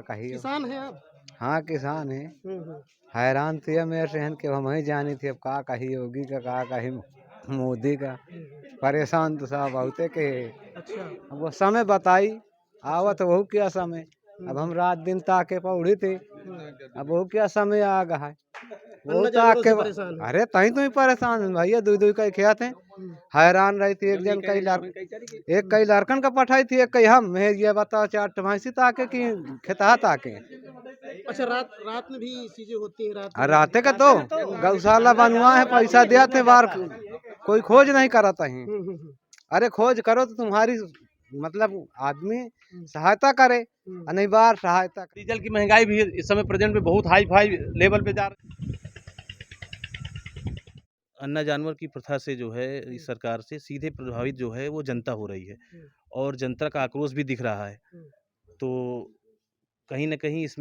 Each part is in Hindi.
कही। किसान हैं आप? हाँ किसान है। हम्म। हैरान थे मेरे सहन के हम ही जानी थी। अब का कही योगी का, का कही मोदी का। परेशान तो साहब बहुते के। अच्छा। अब वो समय बताई आवत वहू क्या समय। अब हम्म। हम रात दिन ताके पौड़ी थे। अब वो क्या समय आ गया है वो अन्ना जानवरों ताके। से परेशान है। अरे तही तो ही परेशान है भैया, दुई दुई कई खेत हैं। हैरान रही थी एक जन कई लड़कन का पठाई थी, एक कई हम मैं ये बताओ चार भैंसी ताके की खेता ताके। अच्छा, रात रात में भी चीजें होती हैं रात में भी? राते का तो गौशाला बनवा है, पैसा दिया थे बार कोई खोज नहीं करा ही। अरे खोज करो तो तुम्हारी मतलब आदमी सहायता करे, और नहीं बार सहायता। डीजल की महंगाई भी इस समय प्रेजेंट में बहुत हाई फाई लेवल पे जा रही है। अन्ना जानवर की प्रथा से जो है इस सरकार से सीधे प्रभावित जो है वो जनता हो रही है, और जनता का आक्रोश भी दिख रहा है। तो कहीं न कहीं इस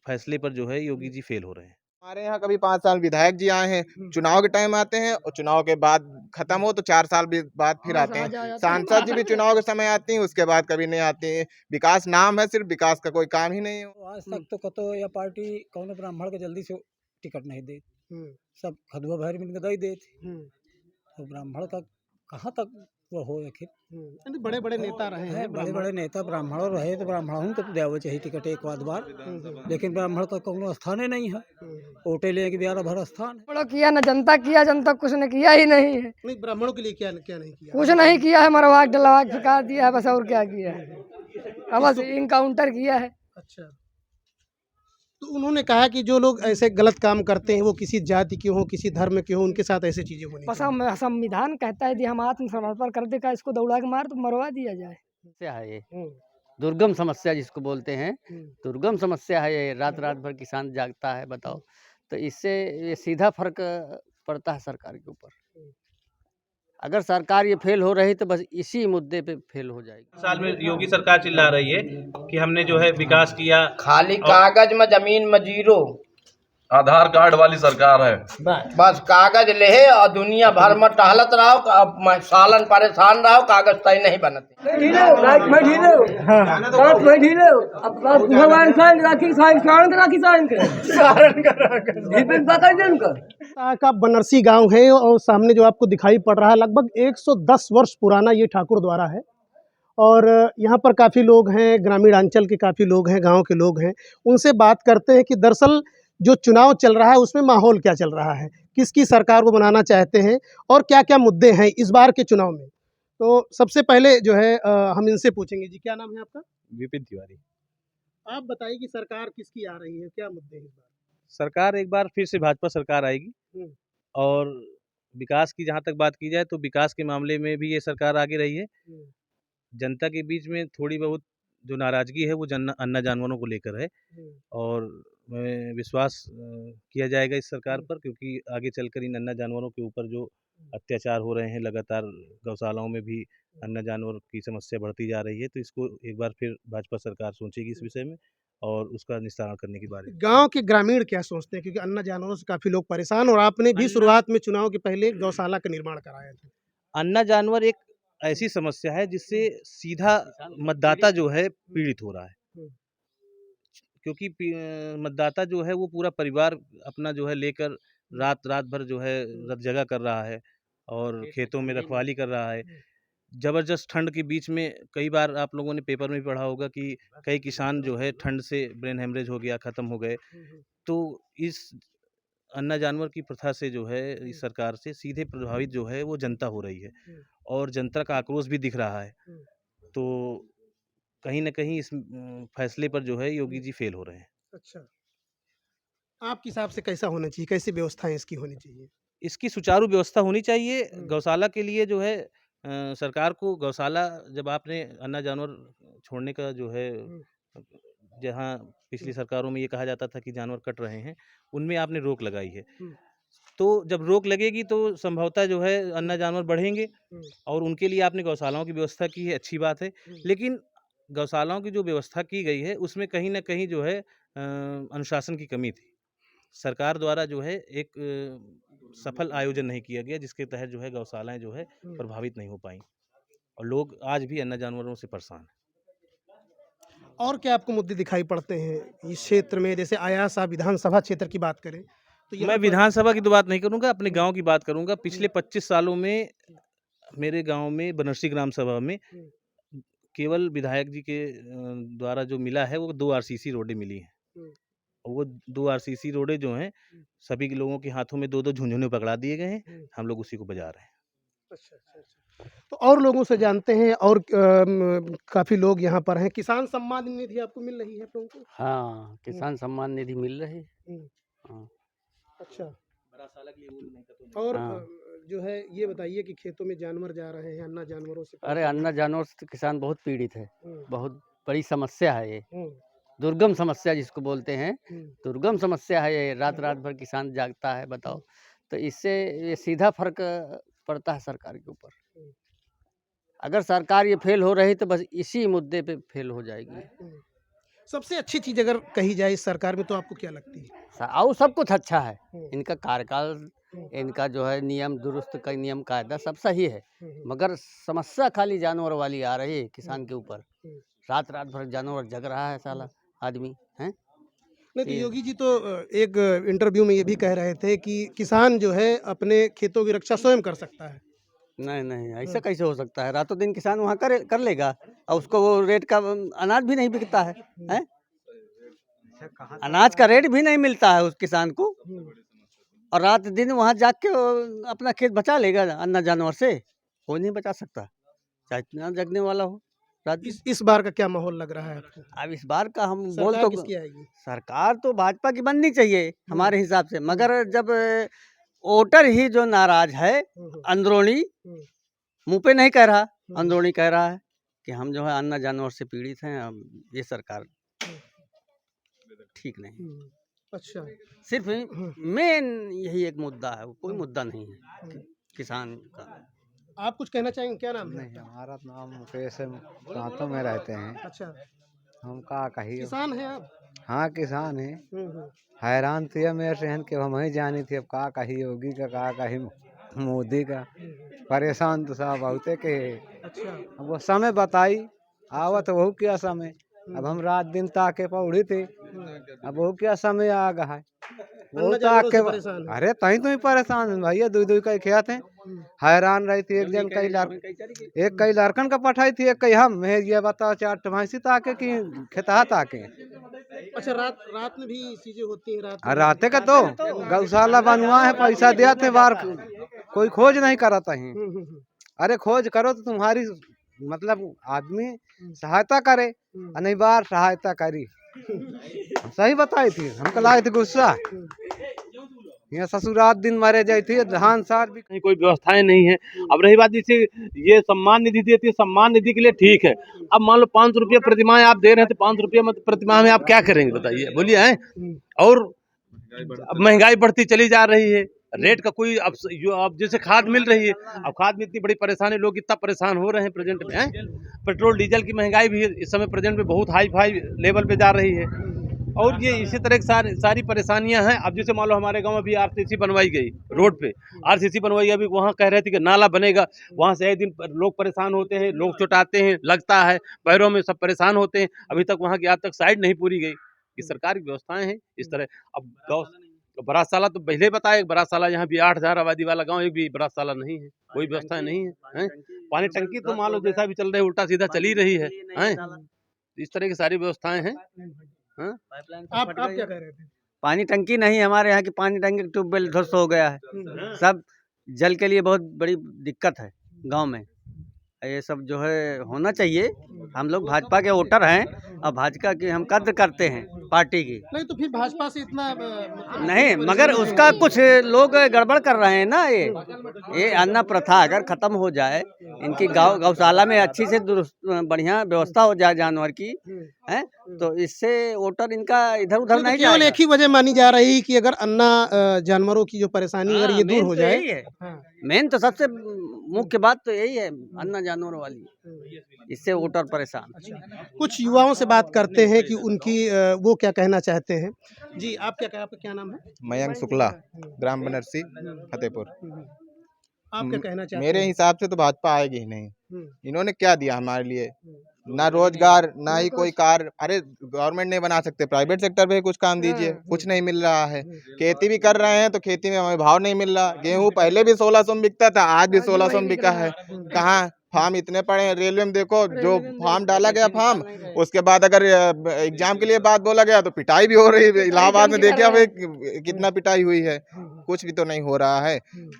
फैसले पर जो है योगी जी फेल हो रहे हैं। हमारे यहाँ कभी 5 साल विधायक जी आए हैं, चुनाव के टाइम आते हैं और चुनाव के बाद खत्म हो तो 4 साल बाद फिर आते हैं। सांसद जी भी चुनाव के समय आती हैं, उसके बाद कभी नहीं आती हैं। विकास नाम है, सिर्फ विकास का कोई काम ही नहीं है। आज तक तो कतो या पार्टी कौन ब्राह्मण के जल्दी से टिकट नहीं दे, सब खदुआ भर मिल दई देते। तो ब्राह्मण का कहाँ तक वो हो आखिर। बड़े बड़े नेता रहे हैं बड़े बड़े नेता ब्राह्मण रहे तो ब्राह्मण को तो देवे चाहिए टिकट एक बार, लेकिन ब्राह्मण का कोनो स्थान ही नहीं है। वोटे लेके भी भर स्थान है। बड़ा किया ना जनता किया, जनता कुछ ने किया ही नहीं है। नहीं, ब्राह्मणों के लिए क्या क्या नहीं किया? कुछ नहीं किया है, मरवाक डलवाक फिका दिया है बस, और क्या किया है। बस इनकाउंटर किया है। अच्छा, तो उन्होंने कहा कि जो लोग ऐसे गलत काम करते हैं वो किसी जाति के हों, किसी धर्म के हों, उनके साथ ऐसी चीजें होनी बस चाहिए। हम संविधान कहता है यदि हम आत्मसमर्पण कर दे का इसको दौड़ा के मार तो मरवा दिया जाए। समस्या है ये, हम्म, दुर्गम समस्या जिसको बोलते हैं, हम्म, दुर्गम समस्या है ये। रात रात भर किसान जागता है, बताओ। तो इससे ये सीधा फर्क पड़ता है सरकार के ऊपर। अगर सरकार ये फेल हो रही तो बस इसी मुद्दे पे फेल हो जाएगी। साल में योगी सरकार चिल्ला रही है कि हमने जो है विकास किया, खाली कागज में जमीन में जीरो। आधार कार्ड वाली सरकार है। बस कागज ले और दुनिया भर में टहलत रहो, सालन परेशान रहो, कागज तय नहीं बनते। का बनरसी गांव है और सामने जो आपको दिखाई पड़ रहा है लगभग 110 वर्ष पुराना ये ठाकुर द्वारा है। और यहाँ पर काफ़ी लोग हैं, ग्रामीण अंचल के काफ़ी लोग हैं, गांव के लोग हैं। उनसे बात करते हैं कि दरअसल जो चुनाव चल रहा है उसमें माहौल क्या चल रहा है, किसकी सरकार को बनाना चाहते हैं और क्या क्या मुद्दे हैं इस बार के चुनाव में। तो सबसे पहले जो है हम इनसे पूछेंगे। जी, क्या नाम है आपका? विपिन तिवारी। आप बताइए कि सरकार किसकी आ रही है, क्या मुद्दे हैं इस बार? सरकार एक बार फिर से भाजपा सरकार आएगी, और विकास की जहाँ तक बात की जाए तो विकास के मामले में भी ये सरकार आगे रही है। जनता के बीच में थोड़ी बहुत जो नाराजगी है वो अन्ना जानवरों को लेकर है, और मैं विश्वास किया जाएगा इस सरकार पर, क्योंकि आगे चलकर इन अन्ना जानवरों के ऊपर जो अत्याचार हो रहे हैं, लगातार गौशालाओं में भी अन्ना जानवर की समस्या बढ़ती जा रही है, तो इसको एक बार फिर भाजपा सरकार सोचेगी इस विषय में और उसका निस्तारण करने की बात है। गांव के ग्रामीण क्या सोचते हैं, क्योंकि अन्ना जानवरों से काफी लोग परेशान, और आपने भी शुरुआत में चुनाव के पहले गौशाला का निर्माण कराया था। अन्ना जानवर एक ऐसी समस्या है जिससे सीधा मतदाता जो है पीड़ित हो रहा है, क्योंकि मतदाता जो है वो पूरा परिवार अपना जो है लेकर रात रात भर जो है जगह कर रहा है और खेतों में रखवाली कर रहा है। ज़बरदस्त ठंड के बीच में कई बार आप लोगों ने पेपर में भी पढ़ा होगा कि कई किसान जो है ठंड से ब्रेन हेमरेज हो गया, ख़त्म हो गए। तो इस अन्ना जानवर की प्रथा से जो है इस सरकार से सीधे प्रभावित जो है वो जनता हो रही है, और जनता का आक्रोश भी दिख रहा है। तो कहीं न कहीं इस फैसले पर जो है योगी जी फेल हो रहे हैं। अच्छा, आपके हिसाब से कैसा होना चाहिए, कैसी व्यवस्थाएं इसकी होनी चाहिए? इसकी सुचारू व्यवस्था होनी चाहिए। गौशाला के लिए जो है सरकार को गौशाला, जब आपने अन्ना जानवर छोड़ने का जो है, जहाँ पिछली सरकारों में ये कहा जाता था कि जानवर कट रहे हैं, उनमें आपने रोक लगाई है। तो जब रोक लगेगी तो संभवतः जो है अन्ना जानवर बढ़ेंगे, और उनके लिए आपने गौशालाओं की व्यवस्था की है, अच्छी बात है। लेकिन गौशालाओं की जो व्यवस्था की गई है उसमें कहीं न कहीं जो है अनुशासन की कमी थी। सरकार द्वारा जो है एक सफल आयोजन नहीं किया गया, जिसके तहत जो है गौशालाएँ जो है प्रभावित नहीं हो पाईं, और लोग आज भी अन्ना जानवरों से परेशान हैं। और क्या आपको मुद्दे दिखाई पड़ते हैं इस क्षेत्र में? जैसे आयासा विधानसभा क्षेत्र की बात करें तो यहाँ मैं पर विधानसभा की तो बात नहीं करूंगा, अपने गांव की बात करूंगा। पिछले 25 सालों में मेरे गांव में बनरसी ग्राम सभा में केवल विधायक जी के द्वारा जो मिला है वो 2 आरसीसी रोडें मिली हैं। और वो 2 आरसीसी रोडें जो हैं सभी के लोगों के हाथों में 2-2 झुनझुने पकड़ा दिए गए हैं। हम लोग उसी को बजा रहे हैं। अच्छा, अच्छा, अच्छा। तो और लोगों से जानते हैं और काफ़ी लोग यहाँ पर हैं। किसान सम्मान निधि आपको मिल रही है आप लोगों को? हाँ, किसान सम्मान निधि मिल रही है। हुँ, हाँ, अच्छा। और हाँ। जो है ये बताइए कि खेतों में जानवर जा रहे हैं, अन्ना जानवरों से अरे परेशान अन्ना जानवर से तो किसान बहुत पीड़ित है। हुँ, बहुत बड़ी समस्या है ये। हुँ, दुर्गम समस्या जिसको बोलते हैं, हुँ, दुर्गम समस्या है ये। रात-रात भर किसान जागता है, बताओ। तो इससे ये सीधा फ़र्क पड़ता है सरकार के ऊपर। हुँ, अगर सरकार ये फ़ेल हो रही तो बस इसी मुद्दे पे फ़ेल हो जाएगी। हुँ। सबसे अच्छी चीज़ अगर कही जाए इस सरकार में तो आपको क्या लगती है? और सब कुछ अच्छा है। हुँ, इनका कार्यकाल, हुँ, इनका जो है नियम दुरुस्त का नियम कायदा सब सही है। हुँ, हुँ, मगर समस्या खाली जानवर वाली आ रही है किसान के ऊपर। हुँ। रात-रात भर जानवर जग रहा है साला आदमी, हैं? नहीं तो ये योगी जी तो एक इंटरव्यू में ये भी कह रहे थे कि किसान जो है अपने खेतों की रक्षा स्वयं कर सकता है। नहीं, ऐसा हाँ। कैसे हो सकता है? रातों दिन किसान वहाँ कर लेगा और उसको वो रेट का अनाज भी नहीं बिकता है, हैं? अनाज का रेट भी नहीं मिलता है उस किसान को हुँ, और रात दिन वहाँ जाग के वो अपना खेत बचा लेगा अन्ना जानवर से? कोई नहीं बचा सकता, चाहे इतना जगने वाला हो रात दिन। इस बार का क्या माहौल लग रहा है आपको? अब इस बार का हम बोल सरकार तो किसकी आएगी? सरकार तो भाजपा की बननी चाहिए हमारे हिसाब से, मगर जब वोटर ही जो नाराज है हुँ, हुँ, अंदरूनी, हुँ, मुंह पे नहीं कह रहा, हुँ, अंदरूनी कह रहा है कि हम जो है अन्ना जानवर से पीड़ित हैं, अब ये सरकार ठीक नहीं। हुँ। अच्छा। सिर्फ हुँ, मेन यही एक मुद्दा है, कोई हुँ, मुद्दा नहीं है हुँ। किसान का। आप कुछ कहना चाहेंगे? क्या नाम है नहीं, आपका? हमारा नाम मुकेश है, सातों में रहते हैं। अच्छा, हम का कही किसान हैं आप? हाँ किसान है। हुँ, हुँ, हैरान थी मेरे रहन के हम ही जानी थी अब का कही योगी का कही मोदी का। हुँ। परेशान तो सब बहुते के। अच्छा, अब वो समय बताई आवत वहू क्या समय। अब हम रात दिन ताके पौड़ी थे। अब वहू क्या समय आ गया है वो अन्ना जानवरों ताके से परेशान हैं। अरे तही तुम परेशान है भैया दुई कई खेत हैं। हुँ, हैरान रही थी एक जन कई लड़कन का पठाई थी एक कई हम ये बताओ 4 भैंसी ताके कि खेतहा ताके। अच्छा रात रात में भी चीज़ें होती हैं रात में भी? राते का तो गौशाला बनवा है पैसा दिया थे बार कोई खोज नहीं करता है। हुँ, हुँ, हुँ, अरे खोज करो तो तुम्हारी मतलब आदमी सहायता करे हुँ, और नहीं बार सहायता करी। सही बताई थी हमको लाए थे गुस्सा। हुँ। यहाँ ससुरात दिन मरे जाती थी धान सार भी कहीं कोई व्यवस्थाएं नहीं है। अब रही बात जैसे ये सम्मान निधि देती है, सम्मान निधि के लिए ठीक है। अब मान लो 500 रुपया प्रतिमाह आप दे रहे हैं तो 500 रुपया प्रतिमाह में आप क्या करेंगे बताइए, बोलिए हैं? और अब महंगाई बढ़ती चली जा रही है, रेट का कोई अब जैसे खाद मिल रही है, अब खाद में इतनी बड़ी परेशानी, लोग इतना परेशान हो रहे हैं प्रेजेंट में, हैं? पेट्रोल डीजल की महंगाई भी इस समय प्रेजेंट में बहुत हाई लेवल पे जा रही है। और ये इसी तरह की सारी परेशानियां हैं। अब जैसे मान लो हमारे गांव में भी आरसीसी बनवाई गई रोड पे, आरसीसी बनवाई अभी वहाँ कह रहे थे कि नाला बनेगा, वहाँ से एक दिन लोग परेशान होते हैं, लोग चुटाते हैं, लगता है पैरों में, सब परेशान होते हैं। अभी तक वहाँ की आज तक साइड नहीं पूरी गई। ये सरकार की व्यवस्थाएं हैं इस तरह। अब गौ बरासाला तो पहले बताए, बरासाला यहाँ भी 8000 आबादी वाला गाँव, एक भी बरासाला नहीं है, कोई व्यवस्था नहीं है, हैं? पानी टंकी तो मान लो जैसा भी चल रही है उल्टा सीधा चली रही है, हैं? इस तरह की सारी व्यवस्थाएं हैं। हाँ? आप क्या कह रहे थे? पानी टंकी नहीं है हमारे यहाँ की, पानी टंकी ट्यूबवेल ध्वस्त हो गया है। सब जल के लिए बहुत बड़ी दिक्कत है गांव में। ये सब जो है होना चाहिए। हम लोग भाजपा के वोटर हैं और भाजपा की हम कद्र करते हैं पार्टी की। नहीं तो फिर भाजपा से इतना मतलब नहीं, मगर उसका कुछ लोग गड़बड़ कर रहे हैं ना। ये अन्ना प्रथा अगर खत्म हो जाए, इनकी गौशाला में अच्छी से दुरुस्त बढ़िया व्यवस्था हो जाए जानवर की, हैं, तो इससे वोटर इनका इधर उधर नहीं केवल जाएगा। एक ही वजह मानी जा रही कि अगर अन्ना जानवरों की जो परेशानी अगर ये दूर मेन हो तो जाए। यही है। हाँ, मेन तो सबसे मुख्य बात तो यही है, अन्ना जानवर वाली, इससे वोटर परेशान। कुछ युवाओं से बात करते हैं कि उनकी वो क्या कहना चाहते हैं। जी आप आपका क्या नाम है? मयंक शुक्ला, ग्राम बनरसी, फतेहपुर। आप क्या कहना चाहते मेरे हैं? हिसाब से तो भाजपा आएगी ही नहीं। हम्म, इन्होंने क्या दिया हमारे लिए? ना रोजगार, ना ही कोई कार्य। अरे गवर्नमेंट नहीं बना सकते, प्राइवेट सेक्टर पे कुछ काम दीजिए, कुछ नहीं मिल रहा है। खेती भी कर रहे हैं तो खेती में हमें भाव नहीं मिल रहा। गेहूं पहले भी 1600 में बिकता था, आज भी 1600 में बिका है। कहाँ फार्म इतने पड़े हैं। रेलवे में देखो, जो फार्म डाला गया फार्म, उसके बाद अगर एग्जाम के लिए बात बोला गया तो पिटाई भी हो रही है। इलाहाबाद में देखिए अब कितना पिटाई हुई है, कुछ भी तो नहीं हो रहा है।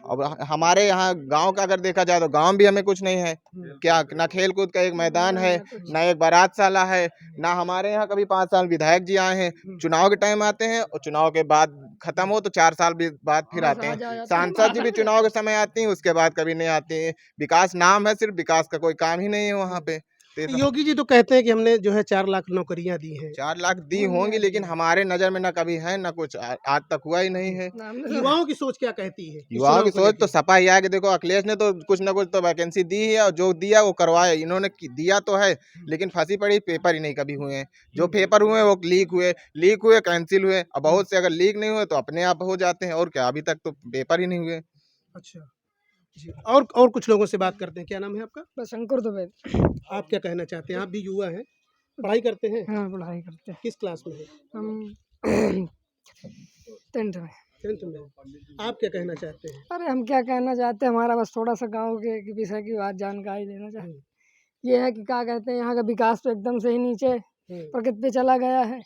अब हमारे यहाँ गांव का अगर देखा जाए तो गांव भी हमें कुछ नहीं है। क्या ना खेल कूद का एक मैदान है, ना एक बारात शाला है, ना हमारे यहाँ कभी 5 साल विधायक जी आए हैं। चुनाव के टाइम आते हैं और चुनाव के बाद खत्म हो तो 4 साल बाद फिर आते हैं। सांसद जी भी चुनाव के समय आती हैं, उसके बाद कभी नहीं आती हैं। विकास नाम है, सिर्फ विकास का कोई काम ही नहीं है वहाँ पे। योगी जी तो कहते हैं कि हमने जो है 4 लाख नौकरियां दी हैं। 4 लाख दी होंगी, लेकिन हमारे नजर में ना कभी है ना कुछ आज तक हुआ ही नहीं है। युवाओं की सोच क्या कहती है? युवाओं की सोच तो सपा ही है कि देखो अखिलेश ने तो कुछ ना कुछ तो वैकेंसी दी है, और जो दिया वो करवाए। इन्होंने दिया तो है, लेकिन फंसी पड़ी पेपर ही नहीं कभी हुए हैं। जो पेपर हुए वो लीक हुए कैंसिल हुए। और बहुत से अगर लीक नहीं हुए तो अपने आप हो जाते हैं, और क्या अभी तक तो पेपर ही नहीं हुए। अच्छा जी। और कुछ लोगों से बात करते हैं। क्या नाम है आपका? बस शंकर दुबे। आप क्या कहना चाहते हैं? आप भी युवा हैं, पढ़ाई करते हैं? हाँ, पढ़ाई करते हैं किस क्लास में है? हम 10th में। 10th में। आप क्या कहना चाहते हैं? अरे हम क्या कहना चाहते हैं, हमारा बस थोड़ा सा गांव के विषय की बात जानकारी लेना चाहते। ये है कि क्या कहते हैं, यहाँ का विकास तो एकदम से ही नीचे प्रगति पे चला गया है।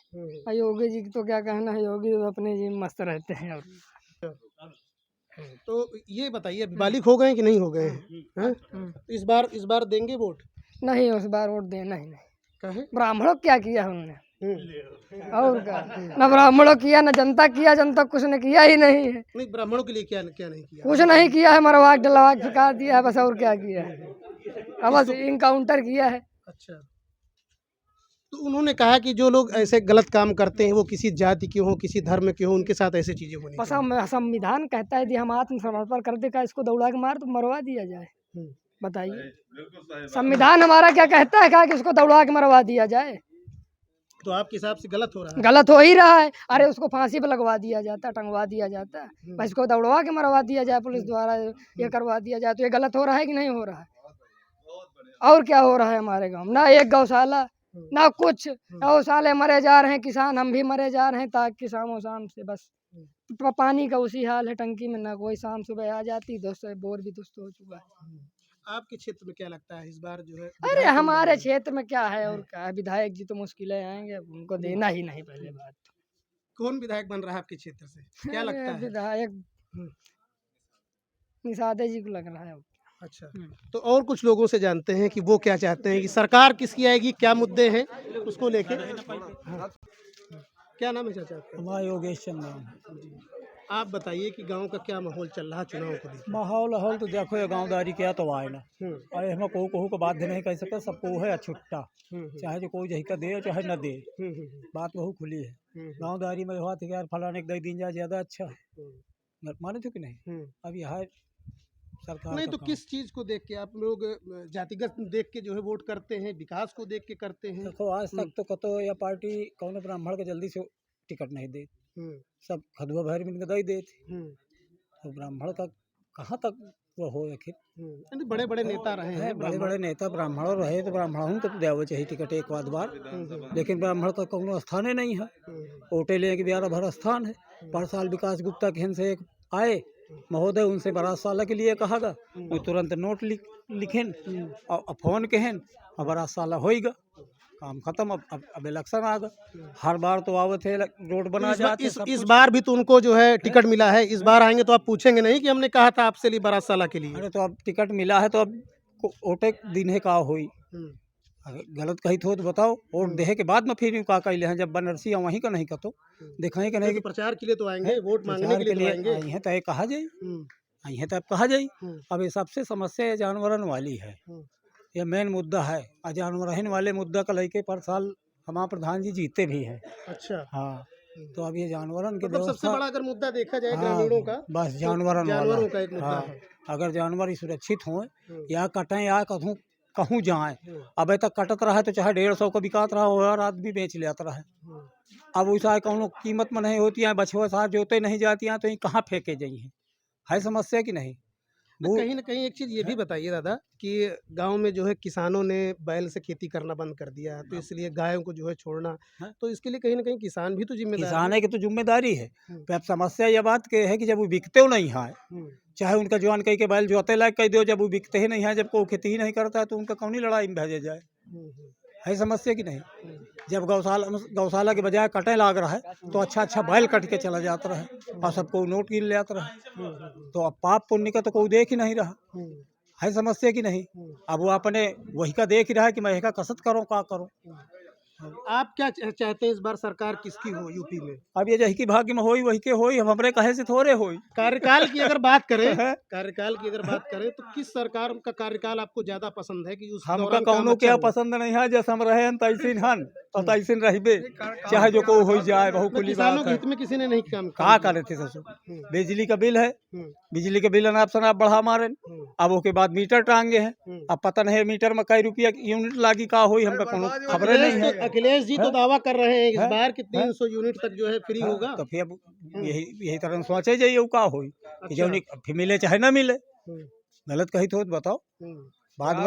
और योगी जी की तो क्या कहना है, योगी तो अपने जी में मस्त रहते हैं। और तो ये बताइए, अभी बालिग हो गए कि नहीं हो गए हैं? हैं? इस बार देंगे वोट? नहीं, उस बार वोट देना ही नहीं। काहे? ब्राह्मणों को क्या किया उन्होंने? और क्या, न ब्राह्मणों किया न जनता किया। जनता कुछ ने किया ही नहीं है। नहीं, ब्राह्मणों के लिए क्या नहीं किया? कुछ नहीं किया है, मरवा डलवा फेंका दिया है बस, और क्या किया है। अब बस इनकाउंटर किया है। अच्छा, तो उन्होंने कहा कि जो लोग ऐसे गलत काम करते हैं वो किसी जाति के हों, किसी धर्म के हों, उनके साथ ऐसी चीजें होनी बस चाहिए। संविधान कहता है यदि हम आत्मसमर्पण कर दे का इसको दौड़ा के मार तो मरवा दिया जाए। बताइए, संविधान हमारा क्या कहता है कि इसको दौड़ा के मरवा दिया जाए? तो आपके हिसाब से गलत हो रहा है? गलत हो ही रहा है। अरे उसको फांसी पे लगवा दिया जाता है, टंगवा दिया जाता है। बस इसको दौड़वा के मरवा दिया जाए, पुलिस द्वारा ये करवा दिया जाए, तो ये गलत हो रहा है कि नहीं हो रहा है? और क्या हो रहा है हमारे गाँव? ना एक गौशाला, ना कुछ। गौशाले मरे जा रहे हैं किसान, हम भी मरे जा रहे हैं, ताकि शाम से बस पानी का उसी हाल है। टंकी में ना कोई, शाम सुबह आ जाती, दोस्तों बोर भी दोस्तों हो चुका है। आपके क्षेत्र में क्या लगता है इस बार जो है? अरे हमारे क्षेत्र में क्या है और क्या है, विधायक जी तो मुश्किलें आएंगे, उनको देना ही नहीं। पहले बात कौन विधायक बन रहा है आपके क्षेत्र से? क्या लगता है? विधायक निषादे जी को लग रहा है। अच्छा, तो और कुछ लोगों से जानते हैं कि वो क्या चाहते हैं कि सरकार किसकी आएगी, क्या मुद्दे हैं उसको लेके। हाँ। क्या नाम है चाचा आपका? हमारा योगेश चंद्र। आप बताइए कि गांव का क्या माहौल चल रहा चुनाव को लेकर? माहौल तो देखो, ये गाँवदारी क्या तो आए ना। अरे हमें कहू को बाध्य नहीं कह सकता, सबको है अछूटा। चाहे जो कोई जही का दे चाहे न दे, बात बहुत खुली है। गाँवदारी में हुआ था यार फलाने के दिन जाए ज्यादा अच्छा है, माने थे कि नहीं? अब यहाँ सरकार नहीं, तो किस चीज को देख के आप लोग जातिगत देख के जो है वोट करते हैं, विकास को देख के करते हैं? देखो, आज तक तो कतो या पार्टी कौन ब्राह्मण के जल्दी से टिकट नहीं दे, सब खदुआ भर मिल दे देते। तो ब्राह्मण का कहाँ तक वो हो आखिर? बड़े बड़े नेता रहे हैं, बड़े बड़े नेता ब्राह्मण रहे तो ब्राह्मणों तो देवे चाहिए टिकट एक बार, लेकिन ब्राह्मण का कोनो स्थान नहीं है। वोटे ले के ब्यारा भर स्थान है। पर साल विकास गुप्ता के से एक आए महोदय, उनसे 12 साल के लिए कहा गा, वो तुरंत नोट लिखें और फोन कहन और 12 साल होगा, काम खत्म। अब इलेक्शन आ गया, हर बार तो आवत है रोड बना जाते। इस बार भी तो उनको जो है टिकट मिला है। इस बार आएंगे तो आप पूछेंगे नहीं कि हमने कहा था आपसे लिए 12 साल के लिए? अरे तो अब टिकट मिला है तो अब वोटे दिन है का हुई, गलत कही तो बताओ। वोट देहे के बाद में फिर का कैले हैं, जब बनरसी वहीं का नहीं कतो दिखाई के नहीं कि प्रचार के लिए तो आएंगे, वोट मांगने के लिए आएंगे। आई है तो ये कहा जाए, आई है तो अब कहा जाए। अब ये सबसे समस्या जानवरन वाली है, ये मेन मुद्दा है। और जानवरन वाले मुद्दा का लेके पर साल हमारा प्रधान जी जीते भी है। अच्छा, हाँ, तो अब ये जानवरन के सबसे बड़ा अगर मुद्दा देखा जाए ग्रामीणों का, बस जानवरों का एक मुद्दा है। अगर जानवर सुरक्षित हों या कटें या कहूँ जाए, अब तक कटत रहा तो चाहे 150 का बिकात रहा हो, और आदमी बेच लेता रहा। अब वैसा कौन कीमत में नहीं होती है, बछुआ सार जोते नहीं जाती हैं तो कहाँ फेंके जाइए, है समस्या कि नहीं? वो कहीं ना कहीं एक चीज़ ये भी बताइए दादा कि गांव में जो है किसानों ने बैल से खेती करना बंद कर दिया है, तो इसलिए गायों को जो है छोड़ना, हाँ। तो इसके लिए कहीं ना कहीं किसान भी तो जिम्मेदार किसान है। है की तो जिम्मेदारी है। हम्म। पे अब समस्या यह बात के है कि जब वो बिकते हो नहीं है, हम्म, चाहे उनका जवान कहीं के बैल जोते लायक कह दो, जब वो बिकते ही नहीं है, जब कोई खेती ही नहीं करता है, तो उनका कौन ही लड़ाई में भेजे जाए। है समस्या की नहीं। जब गौशाला के बजाय कटे लाग रहा है तो अच्छा बैल कट के चला जाता रहा और सबको नोट गिन ले आता रहा। तो अब पाप पुण्य का तो कोई देख ही नहीं रहा। है समस्या की नहीं। अब वो अपने वही का देख ही रहा है कि मैं यही का कसरत करूँ, क्या करूँ। आप क्या चाहते हैं इस बार सरकार किसकी हो यूपी में? अब ये जही की भाग्य में होई वही के होई, अब हमरे कहे से थोड़े होई। कार्यकाल की अगर बात करें है? कार्यकाल की अगर बात करें तो किस सरकार का कार्यकाल आपको ज्यादा पसंद है कि उस हमका दौरान काम कौनो अच्छा क्या हुआ? पसंद नहीं है, जैसे हम रहे तैसीन हन और तैसीन रहबे, चाहे जो को हो जाए, बहुत खुली किसानों बात के है। हित में किसी ने नहीं काम कहा किया। करे थे ससुर, बिजली का बिल है, हम्म, बिजली के बिल अनाप शनाप बढ़ा मारे, अब उसके बाद मीटर टांगे हैं। अब पता नहीं है मीटर में कई रुपया यूनिट लागी का होई, हमका कोनो खबरें नहीं है। अखिलेश जी तो है? दावा कर रहे हैं इस है? बार कि है? 300 यूनिट तक जो है फ्री होगा। तो फिर अब यही तरह सोचे जाइए का होई कि जो फिर मिले चाहे ना मिले। गलत कही तो बताओ बाद में